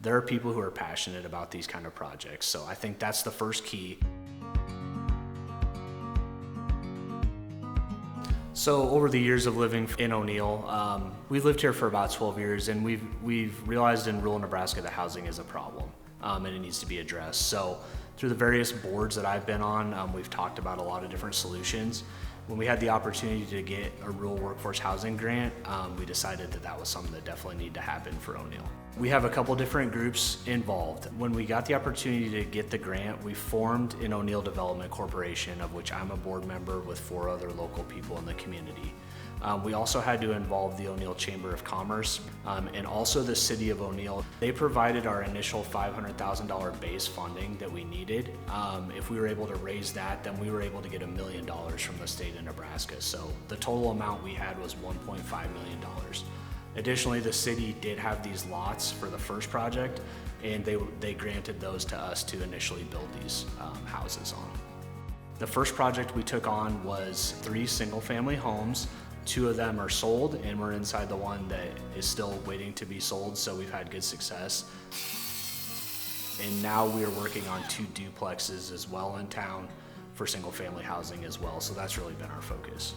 there are people who are passionate about these kind of projects. So I think that's the first key. So over the years of living in O'Neill, we've lived here for about 12 years, and we've realized in rural Nebraska that housing is a problem, and it needs to be addressed. So through the various boards that I've been on, we've talked about a lot of different solutions. When we had the opportunity to get a rural workforce housing grant, we decided that that was something that definitely needed to happen for O'Neill. We have a couple different groups involved. When we got the opportunity to get the grant, we formed an O'Neill Development Corporation, of which I'm a board member with 4 other local people in the community. We also had to involve the O'Neill Chamber of Commerce and also the City of O'Neill. They provided our initial $500,000 base funding that we needed. If we were able to raise that, then we were able to get $1 million from the state of Nebraska. So the total amount we had was $1.5 million. Additionally, the city did have these lots for the first project, and they granted those to us to initially build these houses on. The first project we took on was 3 single-family homes. 2 of them are sold, and we're inside the one that is still waiting to be sold, so we've had good success. And now we are working on 2 duplexes as well in town for single-family housing as well, so that's really been our focus.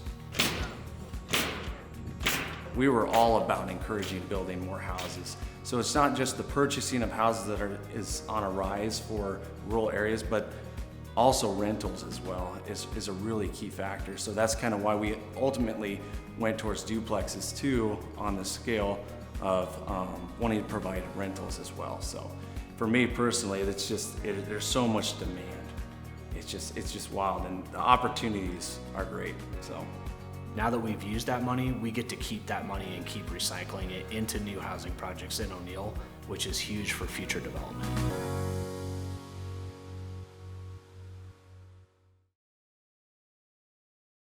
We were all about encouraging building more houses. So it's not just the purchasing of houses that is on a rise for rural areas, but also rentals as well is a really key factor. So that's kind of why we ultimately went towards duplexes too, on the scale of wanting to provide rentals as well. So for me personally, there's so much demand. It's just wild, and the opportunities are great. So now that we've used that money, we get to keep that money and keep recycling it into new housing projects in O'Neill, which is huge for future development.